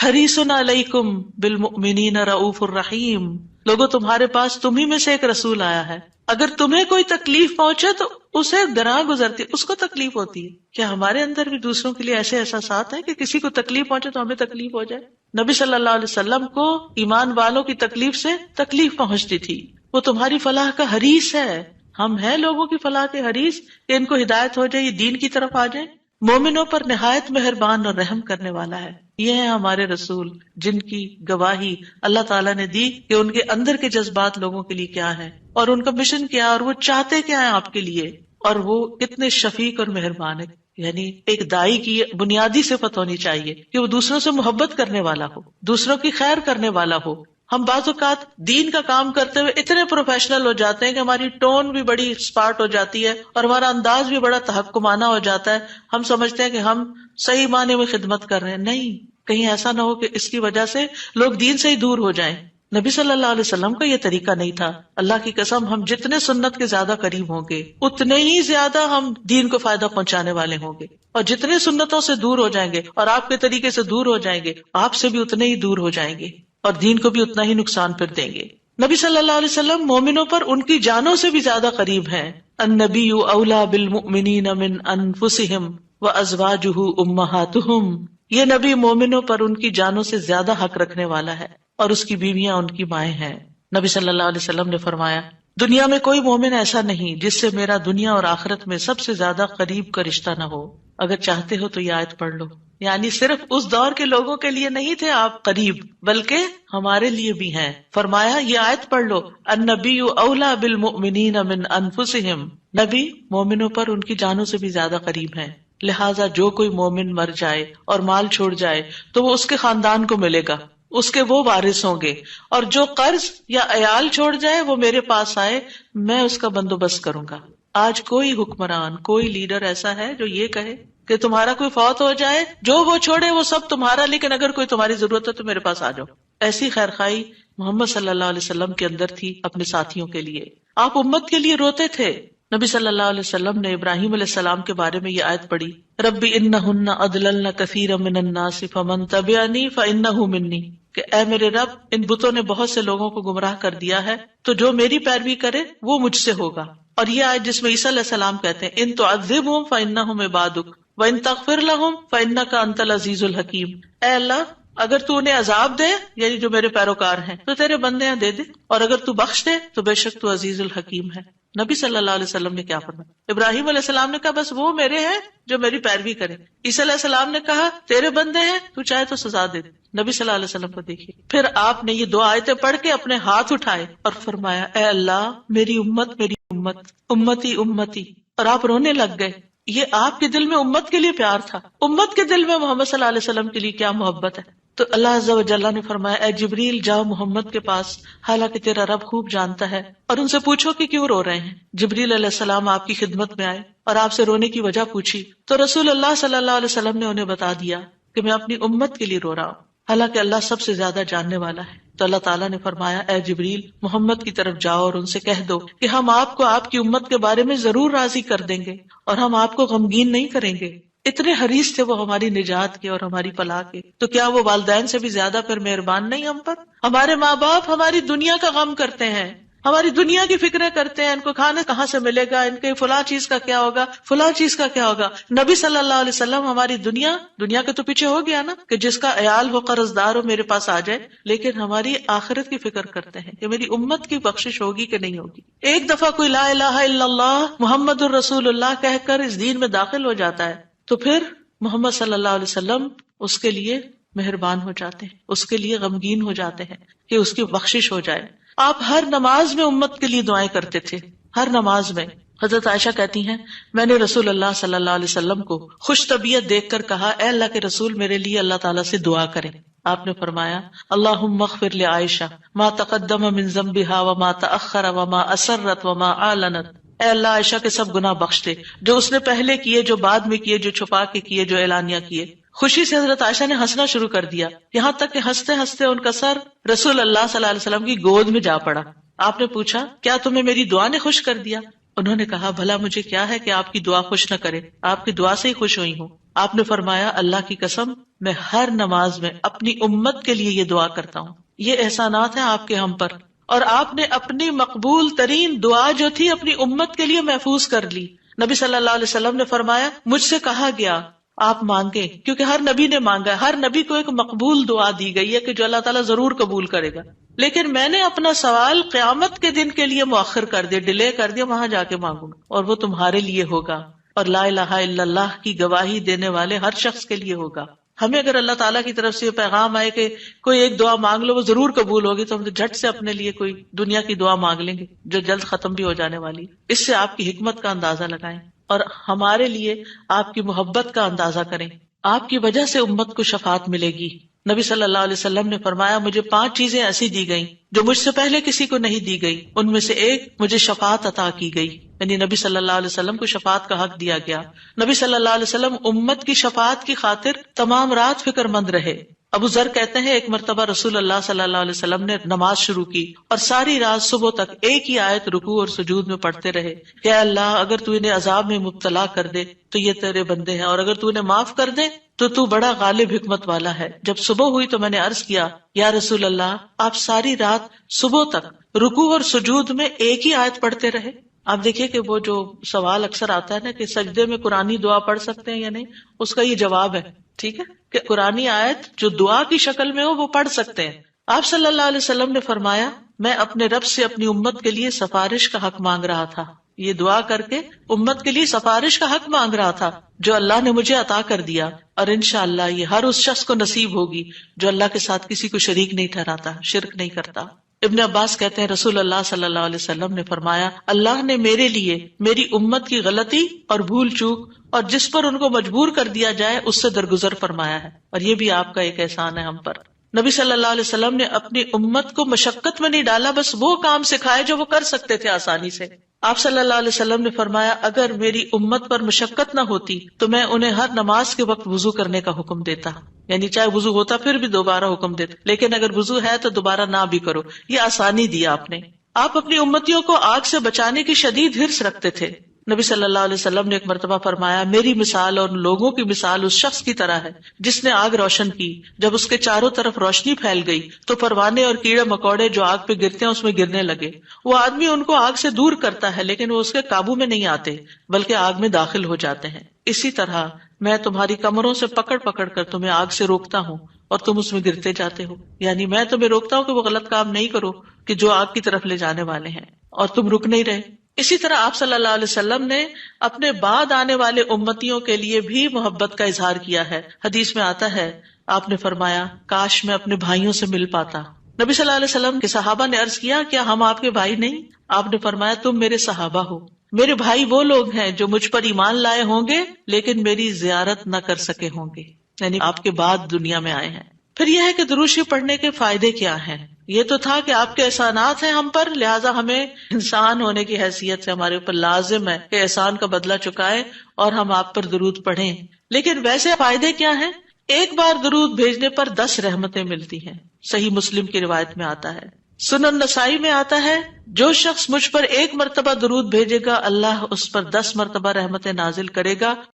S1: حَرِيصٌ عَلَيْكُمْ بِالْمُؤْمِنِينَ رَءُوفٌ رَحِيمٌ. لوگوں تمہارے پاس تمہیں میں سے ایک رسول آیا ہے، اگر تمہیں کوئی تکلیف پہنچے تو اسے گراں گزرتی، اس کو تکلیف ہوتی ہے. کیا ہمارے اندر بھی دوسروں کے لیے ایسے احساسات ہیں کہ کسی کو تکلیف پہنچے تو ہمیں تکلیف ہو جائے؟ نبی صلی اللہ علیہ وسلم کو ایمان والوں کی تکلیف سے تکلیف پہنچتی تھی. وہ تمہاری فلاح کا حریص ہے. ہم ہیں لوگوں کی فلاح کے حریص کہ ان کو ہدایت ہو جائے، یہ دین کی طرف آ جائیں. مومنوں پر نہایت مہربان اور رحم کرنے والا ہے. یہ ہیں ہمارے رسول جن کی گواہی اللہ تعالیٰ نے دی کہ ان کے اندر کے جذبات لوگوں کے لیے کیا ہیں اور ان کا مشن کیا اور وہ چاہتے کیا ہیں آپ کے لیے، اور وہ کتنے شفیق اور مہربان ہے. یعنی ایک دائی کی بنیادی صفت ہونی چاہیے کہ وہ دوسروں سے محبت کرنے والا ہو، دوسروں کی خیر کرنے والا ہو. ہم بعض اوقات دین کا کام کرتے ہوئے اتنے پروفیشنل ہو جاتے ہیں کہ ہماری ٹون بھی بڑی اسپارٹ ہو جاتی ہے اور ہمارا انداز بھی بڑا تحکمانہ ہو جاتا ہے. ہم سمجھتے ہیں کہ ہم صحیح معنی میں خدمت کر رہے ہیں. نہیں، کہیں ایسا نہ ہو کہ اس کی وجہ سے لوگ دین سے ہی دور ہو جائیں. نبی صلی اللہ علیہ وسلم کا یہ طریقہ نہیں تھا. اللہ کی قسم، ہم جتنے سنت کے زیادہ قریب ہوں گے اتنے ہی زیادہ ہم دین کو فائدہ پہنچانے والے ہوں گے، اور جتنے سنتوں سے دور ہو جائیں گے اور آپ کے طریقے سے دور ہو جائیں گے آپ سے بھی اتنے ہی دور ہو جائیں گے اور دین کو بھی اتنا ہی نقصان پھر دیں گے. نبی صلی اللہ علیہ وسلم مومنوں پر ان کی جانوں سے بھی زیادہ قریب ہیں. النبی اولیٰ بالمؤمنین من انفسہم وازواجہ امہاتہم. یہ نبی مومنوں پر ان کی جانوں سے زیادہ حق رکھنے والا ہے اور اس کی بیویاں ان کی مائیں ہیں. نبی صلی اللہ علیہ وسلم نے فرمایا، دنیا میں کوئی مومن ایسا نہیں جس سے میرا دنیا اور آخرت میں سب سے زیادہ قریب کا رشتہ نہ ہو. اگر چاہتے ہو تو یہ آیت پڑھ لو. یعنی صرف اس دور کے لوگوں کے لیے نہیں تھے آپ قریب، بلکہ ہمارے لیے بھی ہیں. فرمایا یہ آیت پڑھ لو، النبی اولیٰ بالمؤمنین من انفسہم. نبی مومنوں پر ان کی جانوں سے بھی زیادہ قریب ہیں. لہٰذا جو کوئی مومن مر جائے اور مال چھوڑ جائے تو وہ اس کے خاندان کو ملے گا، اس کے وہ وارث ہوں گے. اور جو قرض یا عیال چھوڑ جائے وہ میرے پاس آئے، میں اس کا بندوبست کروں گا. آج کوئی حکمران، کوئی لیڈر ایسا ہے جو یہ کہے کہ تمہارا کوئی فوت ہو جائے، جو وہ چھوڑے وہ سب تمہارا، لیکن اگر کوئی تمہاری ضرورت ہے تو میرے پاس آ جاؤ؟ ایسی خیرخواہی محمد صلی اللہ علیہ وسلم کے اندر تھی اپنے ساتھیوں کے لیے. آپ امت کے لیے روتے تھے. نبی صلی اللہ علیہ وسلم نے ابراہیم علیہ السلام کے بارے میں یہ آیت پڑھی، ربی انہن اضللن کثیرا من الناس فمن تبعنی فانہ منی. کہ اے میرے رب، ان بتوں نے بہت سے لوگوں کو گمراہ کر دیا ہے، تو جو میری پیروی کرے وہ مجھ سے ہوگا. اور یہ آیت جس میں عیسیٰ علیہ السلام کہتے ہیں ان تعذبہم فانہم عبادک وان تغفر لہم فانک انت العزیز الحکیم. اے اللہ، اگر تو انہیں عذاب دے، یعنی جو میرے پیروکار ہیں، تو تیرے بندے ہیں دے دے، اور اگر تو بخش دے تو بے شک تو عزیز الحکیم ہے. نبی صلی اللہ علیہ وسلم نے کیا فرمایا؟ ابراہیم علیہ السلام نے کہا بس وہ میرے ہیں جو میری پیروی کرے. عیسیٰ علیہ السلام نے کہا تیرے بندے ہیں، تو چاہے تو سزا دے دے. نبی صلی اللہ علیہ وسلم کو دیکھیے، پھر آپ نے یہ دو آیتیں پڑھ کے اپنے ہاتھ اٹھائے اور فرمایا اے اللہ، میری امت، میری امت، امتی امتی. اور آپ رونے لگ گئے. یہ آپ کے دل میں امت کے لیے پیار تھا. امت کے دل میں محمد صلی اللہ علیہ وسلم کے لیے کیا محبت ہے. تو اللہ عز و جل نے فرمایا اے جبریل جاؤ محمد کے پاس، حالانکہ تیرا رب خوب جانتا ہے، اور ان سے پوچھو کہ کیوں رو رہے ہیں. جبریل علیہ السلام آپ کی خدمت میں آئے اور آپ سے رونے کی وجہ پوچھی تو رسول اللہ صلی اللہ علیہ وسلم نے انہیں بتا دیا کہ میں اپنی امت کے لیے رو رہا ہوں، حالانکہ اللہ سب سے زیادہ جاننے والا ہے. تو اللہ تعالیٰ نے فرمایا اے جبریل محمد کی طرف جاؤ اور ان سے کہہ دو کہ ہم آپ کو آپ کی امت کے بارے میں ضرور راضی کر دیں گے اور ہم آپ کو غمگین نہیں کریں گے. اتنے حریص تھے وہ ہماری نجات کے اور ہماری فلاح کے. تو کیا وہ والدین سے بھی زیادہ پھر مہربان نہیں ہم پر؟ ہمارے ماں باپ ہماری دنیا کا غم کرتے ہیں، ہماری دنیا کی فکریں کرتے ہیں، ان کو کھانا کہاں سے ملے گا، ان کے فلاں چیز کا کیا ہوگا، فلاں چیز کا کیا ہوگا. نبی صلی اللہ علیہ وسلم ہماری دنیا کے تو پیچھے ہو گیا نا کہ جس کا عیال ہو، قرض دار ہو، میرے پاس آ جائے، لیکن ہماری آخرت کی فکر کرتے ہیں کہ میری امت کی بخشش ہوگی کہ نہیں ہوگی. ایک دفعہ کوئی لا الہ الا اللہ محمد الرسول اللہ کہہ کر اس دین میں داخل ہو جاتا ہے تو پھر محمد صلی اللہ علیہ وسلم اس کے لیے مہربان ہو جاتے ہیں، اس کے لیے غمگین ہو جاتے ہیں کہ اس کی بخشش ہو جائے. آپ ہر نماز میں امت کے لیے دعائیں کرتے تھے، ہر نماز میں. حضرت عائشہ کہتی ہیں میں نے رسول اللہ صلی اللہ علیہ وسلم کو خوش طبیعت دیکھ کر کہا اے اللہ کے رسول میرے لیے اللہ تعالیٰ سے دعا کریں. آپ نے فرمایا اللہم اغفر لعائشہ ما تقدم من ذنبها وما تأخر وما اسرت وما اعلنت. اے اللہ عائشہ کے سب گناہ بخش دے، جو اس نے پہلے کیے، جو بعد میں کیے، جو چھپا کے کیے، جو اعلانیہ کیے. خوشی سے حضرت عائشہ نے ہنسنا شروع کر دیا، یہاں تک کہ ہنستے ہنستے ان کا سر رسول اللہ صلی اللہ علیہ وسلم کی گود میں جا پڑا. آپ نے پوچھا کیا تمہیں میری دعا نے خوش کر دیا؟ انہوں نے کہا بھلا مجھے کیا ہے کہ آپ کی دعا خوش نہ کرے، آپ کی دعا سے ہی خوش ہوئی ہوں. آپ نے فرمایا اللہ کی قسم میں ہر نماز میں اپنی امت کے لیے یہ دعا کرتا ہوں. یہ احسانات ہیں آپ کے ہم پر، اور آپ نے اپنی مقبول ترین دعا جو تھی اپنی امت کے لیے محفوظ کر لی. نبی صلی اللہ علیہ وسلم نے فرمایا مجھ سے کہا گیا آپ مانگیں، کیونکہ ہر نبی نے مانگا ہے، ہر نبی کو ایک مقبول دعا دی گئی ہے کہ جو اللہ تعالیٰ ضرور قبول کرے گا. لیکن میں نے اپنا سوال قیامت کے دن کے لیے مؤخر کر دیا، ڈیلے کر دیا، وہاں جا کے مانگوں گا اور وہ تمہارے لیے ہوگا، اور لا الہ الا اللہ کی گواہی دینے والے ہر شخص کے لیے ہوگا. ہمیں اگر اللہ تعالیٰ کی طرف سے یہ پیغام آئے کہ کوئی ایک دعا مانگ لو وہ ضرور قبول ہوگی، تو ہم تو جھٹ سے اپنے لیے کوئی دنیا کی دعا مانگ لیں گے جو جلد ختم بھی ہو جانے والی. اس سے آپ کی حکمت کا اندازہ لگائیں اور ہمارے لیے آپ کی محبت کا اندازہ کریں. آپ کی وجہ سے امت کو شفاعت ملے گی. نبی صلی اللہ علیہ وسلم نے فرمایا مجھے 5 چیزیں ایسی دی گئیں جو مجھ سے پہلے کسی کو نہیں دی گئی. ان میں سے ایک مجھے شفاعت عطا کی گئی، یعنی نبی صلی اللہ علیہ وسلم کو شفاعت کا حق دیا گیا. نبی صلی اللہ علیہ وسلم امت کی شفاعت کی خاطر تمام رات فکر مند رہے. ابو ذر کہتے ہیں ایک مرتبہ رسول اللہ صلی اللہ علیہ وسلم نے نماز شروع کی اور ساری رات صبح تک ایک ہی آیت رکوع اور سجود میں پڑھتے رہے کہ اے اللہ اگر تو انہیں عذاب میں مبتلا کر دے تو یہ تیرے بندے ہیں، اور اگر تو انہیں معاف کر دے تو تو بڑا غالب حکمت والا ہے. جب صبح ہوئی تو میں نے عرض کیا یا رسول اللہ آپ ساری رات صبح تک رکوع اور سجود میں ایک ہی آیت پڑھتے رہے. آپ دیکھیے کہ وہ جو سوال اکثر آتا ہے نا کہ سجدے میں قرآنی دعا پڑھ سکتے ہیں یا نہیں، اس کا یہ جواب ہے، ٹھیک ہے، کہ قرآنی آیت جو دعا کی شکل میں ہو وہ پڑھ سکتے ہیں. آپ صلی اللہ علیہ وسلم نے فرمایا میں اپنے رب سے اپنی امت کے لیے سفارش کا حق مانگ رہا تھا. یہ دعا کر کے امت کے لیے سفارش کا حق مانگ رہا تھا جو اللہ نے مجھے عطا کر دیا، اور انشاءاللہ یہ ہر اس شخص کو نصیب ہوگی جو اللہ کے ساتھ کسی کو شریک نہیں ٹھہراتا، شرک نہیں کرتا. ابن عباس کہتے ہیں رسول اللہ صلی اللہ علیہ وسلم نے فرمایا اللہ نے میرے لیے میری امت کی غلطی اور بھول چوک اور جس پر ان کو مجبور کر دیا جائے اس سے درگزر فرمایا ہے، اور یہ بھی آپ کا ایک احسان ہے ہم پر. نبی صلی اللہ علیہ وسلم نے اپنی امت کو مشقت میں نہیں ڈالا، بس وہ کام سکھائے جو وہ کر سکتے تھے آسانی سے. آپ صلی اللہ علیہ وسلم نے فرمایا اگر میری امت پر مشقت نہ ہوتی تو میں انہیں ہر نماز کے وقت وضو کرنے کا حکم دیتا، یعنی چاہے وضو ہوتا پھر بھی دوبارہ حکم دیتا، لیکن اگر وضو ہے تو دوبارہ نہ بھی کرو. یہ آسانی دی آپ نے. آپ اپنی امتیوں کو آگ سے بچانے کی شدید حرص رکھتے تھے. نبی صلی اللہ علیہ وسلم نے ایک مرتبہ فرمایا میری مثال اور لوگوں کی مثال اس شخص کی طرح ہے جس نے آگ روشن کی، جب اس کے چاروں طرف روشنی پھیل گئی تو پروانے اور کیڑے مکوڑے جو آگ پہ گرتے ہیں اس میں گرنے لگے. وہ آدمی ان کو آگ سے دور کرتا ہے لیکن وہ اس کے قابو میں نہیں آتے بلکہ آگ میں داخل ہو جاتے ہیں. اسی طرح میں تمہاری کمروں سے پکڑ پکڑ کر تمہیں آگ سے روکتا ہوں اور تم اس میں گرتے جاتے ہو، یعنی میں تمہیں روکتا ہوں کہ وہ غلط کام نہیں کرو کہ جو آگ کی طرف لے جانے والے ہیں، اور تم رک نہیں رہے. اسی طرح آپ صلی اللہ علیہ وسلم نے اپنے بعد آنے والے امتیوں کے لیے بھی محبت کا اظہار کیا ہے. حدیث میں آتا ہے آپ نے فرمایا کاش میں اپنے بھائیوں سے مل پاتا. نبی صلی اللہ علیہ وسلم کے صحابہ نے عرض کیا کیا ہم آپ کے بھائی نہیں؟ آپ نے فرمایا تم میرے صحابہ ہو. میرے بھائی وہ لوگ ہیں جو مجھ پر ایمان لائے ہوں گے لیکن میری زیارت نہ کر سکے ہوں گے، یعنی آپ کے بعد دنیا میں آئے ہیں. پھر یہ ہے کہ درود شریف پڑھنے کے فائدے کیا ہیں. یہ تو تھا کہ آپ کے احسانات ہیں ہم پر، لہٰذا ہمیں انسان ہونے کی حیثیت سے ہمارے اوپر لازم ہے کہ احسان کا بدلہ چکائے اور ہم آپ پر درود پڑھیں. لیکن ویسے فائدے کیا ہیں؟ ایک بار درود بھیجنے پر 10 رحمتیں ملتی ہیں، صحیح مسلم کی روایت میں آتا ہے. سنن نسائی میں آتا ہے جو شخص مجھ پر 1 مرتبہ درود بھیجے گا اللہ اس پر 10 مرتبہ رحمتیں نازل کرے گا